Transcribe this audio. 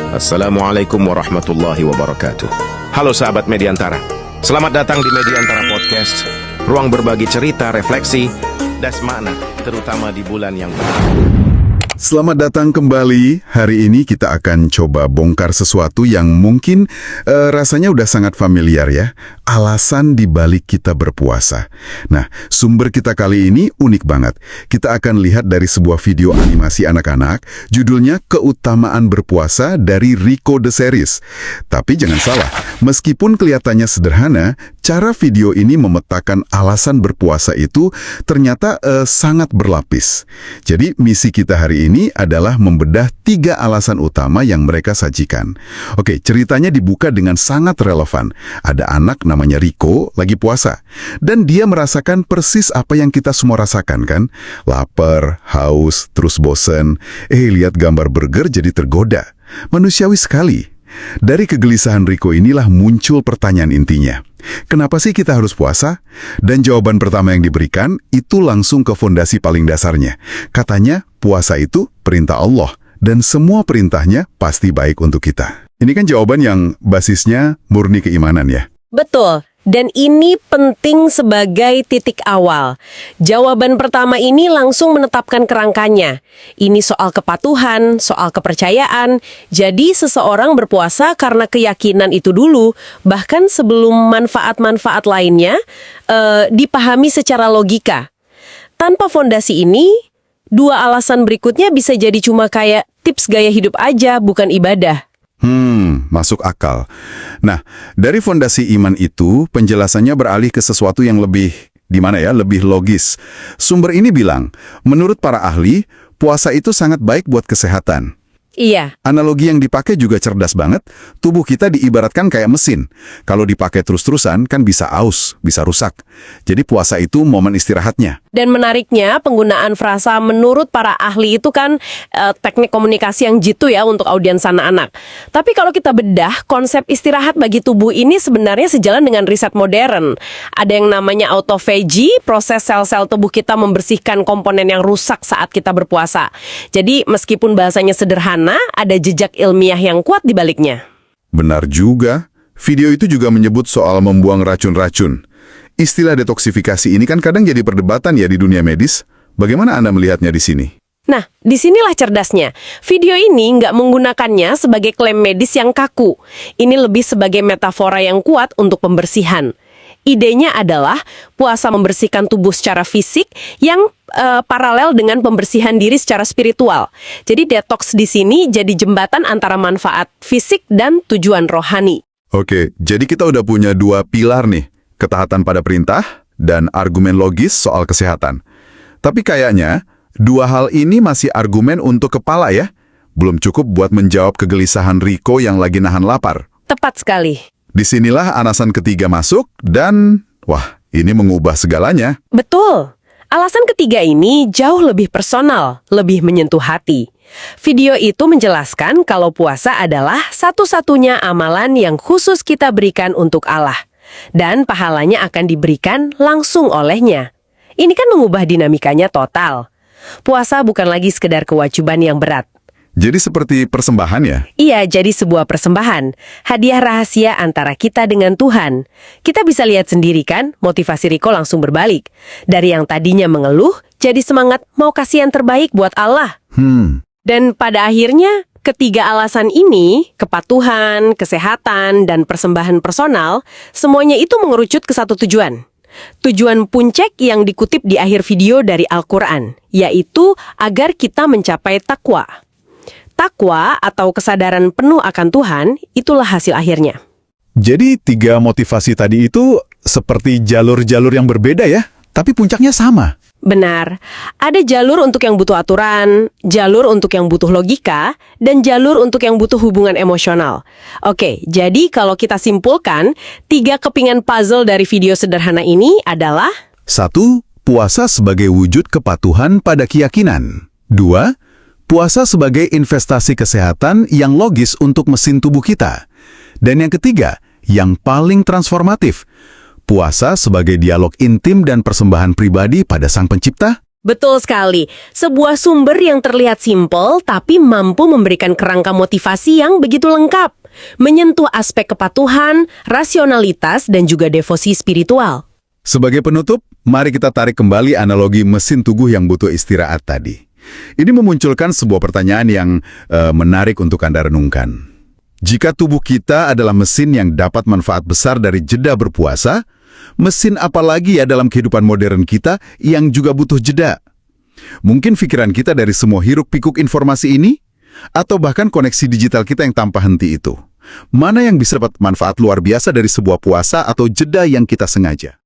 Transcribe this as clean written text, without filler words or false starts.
Assalamualaikum warahmatullahi wabarakatuh. Halo sahabat Mediantara, selamat datang di Mediantara Podcast, ruang berbagi cerita, refleksi, dan makna, terutama di bulan yang baru. Selamat datang kembali. Hari ini kita akan coba bongkar sesuatu yang mungkin rasanya udah sangat familiar ya. Alasan dibalik kita berpuasa. Nah, sumber kita kali ini unik banget. Kita akan lihat dari sebuah video animasi anak-anak, judulnya Keutamaan Berpuasa dari Rico the Series. Tapi jangan salah, meskipun kelihatannya sederhana, cara video ini memetakan alasan berpuasa itu ternyata sangat berlapis. Jadi misi kita hari ini adalah membedah 3 alasan utama yang mereka sajikan. Oke, ceritanya dibuka dengan sangat relevan. Ada anak namanya Rico lagi puasa, dan dia merasakan persis apa yang kita semua rasakan kan? Lapar, haus, terus bosen. Lihat gambar burger jadi tergoda. Manusiawi sekali. Dari kegelisahan Rico inilah muncul pertanyaan intinya. Kenapa sih kita harus puasa? Dan jawaban pertama yang diberikan itu langsung ke fondasi paling dasarnya. Katanya, puasa itu perintah Allah, dan semua perintahnya pasti baik untuk kita. Ini kan jawaban yang basisnya murni keimanan ya? Betul. Dan ini penting sebagai titik awal. Jawaban pertama ini langsung menetapkan kerangkanya. Ini soal kepatuhan, soal kepercayaan. Jadi seseorang berpuasa karena keyakinan itu dulu, bahkan sebelum manfaat-manfaat lainnya dipahami secara logika. Tanpa fondasi ini, 2 alasan berikutnya bisa jadi cuma kayak tips gaya hidup aja, bukan ibadah. Masuk akal. Nah, dari fondasi iman itu, penjelasannya beralih ke sesuatu yang lebih, lebih logis. Sumber ini bilang, menurut para ahli, puasa itu sangat baik buat kesehatan. Iya. Analogi yang dipakai juga cerdas banget. Tubuh kita diibaratkan kayak mesin. Kalau dipakai terus-terusan kan bisa aus, bisa rusak. Jadi puasa itu momen istirahatnya. Dan menariknya, penggunaan frasa menurut para ahli itu kan teknik komunikasi yang jitu ya untuk audiens anak-anak. Tapi kalau kita bedah, konsep istirahat bagi tubuh ini sebenarnya sejalan dengan riset modern. Ada yang namanya autophagy, proses sel-sel tubuh kita membersihkan komponen yang rusak saat kita berpuasa. Jadi meskipun bahasanya sederhana, ada jejak ilmiah yang kuat di baliknya. Benar juga. Video itu juga menyebut soal membuang racun-racun. Istilah detoksifikasi ini kan kadang jadi perdebatan ya di dunia medis. Bagaimana Anda melihatnya di sini? Nah, disinilah cerdasnya. Video ini nggak menggunakannya sebagai klaim medis yang kaku. Ini lebih sebagai metafora yang kuat untuk pembersihan. Idenya adalah puasa membersihkan tubuh secara fisik yang paralel dengan pembersihan diri secara spiritual. Jadi detox di sini jadi jembatan antara manfaat fisik dan tujuan rohani. Oke, jadi kita udah punya 2 pilar nih. Ketaatan pada perintah dan argumen logis soal kesehatan. Tapi kayaknya 2 hal ini masih argumen untuk kepala ya. Belum cukup buat menjawab kegelisahan Rico yang lagi nahan lapar. Tepat sekali. Disinilah alasan ketiga masuk dan, wah, ini mengubah segalanya. Betul. Alasan ketiga ini jauh lebih personal, lebih menyentuh hati. Video itu menjelaskan kalau puasa adalah satu-satunya amalan yang khusus kita berikan untuk Allah. Dan pahalanya akan diberikan langsung olehnya. Ini kan mengubah dinamikanya total. Puasa bukan lagi sekedar kewajiban yang berat. Jadi seperti persembahan ya? Iya, jadi sebuah persembahan. Hadiah rahasia antara kita dengan Tuhan. Kita bisa lihat sendiri kan, motivasi Rico langsung berbalik. Dari yang tadinya mengeluh, jadi semangat mau kasih yang terbaik buat Allah. Dan pada akhirnya, ketiga alasan ini, kepatuhan, kesehatan, dan persembahan personal, semuanya itu mengerucut ke satu tujuan. Tujuan puncak yang dikutip di akhir video dari Al-Quran, yaitu agar kita mencapai takwa. Takwa atau kesadaran penuh akan Tuhan, itulah hasil akhirnya. Jadi 3 motivasi tadi itu seperti jalur-jalur yang berbeda ya, tapi puncaknya sama. Benar, ada jalur untuk yang butuh aturan, jalur untuk yang butuh logika, dan jalur untuk yang butuh hubungan emosional. Oke, jadi kalau kita simpulkan, 3 kepingan puzzle dari video sederhana ini adalah 1. Puasa sebagai wujud kepatuhan pada keyakinan. 2. Puasa sebagai investasi kesehatan yang logis untuk mesin tubuh kita. Dan yang ketiga, yang paling transformatif, puasa sebagai dialog intim dan persembahan pribadi pada Sang Pencipta. Betul sekali. Sebuah sumber yang terlihat simpel tapi mampu memberikan kerangka motivasi yang begitu lengkap, menyentuh aspek kepatuhan, rasionalitas, dan juga devosi spiritual. Sebagai penutup, mari kita tarik kembali analogi mesin tubuh yang butuh istirahat tadi. Ini memunculkan sebuah pertanyaan yang menarik untuk Anda renungkan. Jika tubuh kita adalah mesin yang dapat manfaat besar dari jeda berpuasa, mesin apa lagi ya dalam kehidupan modern kita yang juga butuh jeda? Mungkin pikiran kita dari semua hiruk-pikuk informasi ini? Atau bahkan koneksi digital kita yang tanpa henti itu? Mana yang bisa dapat manfaat luar biasa dari sebuah puasa atau jeda yang kita sengaja?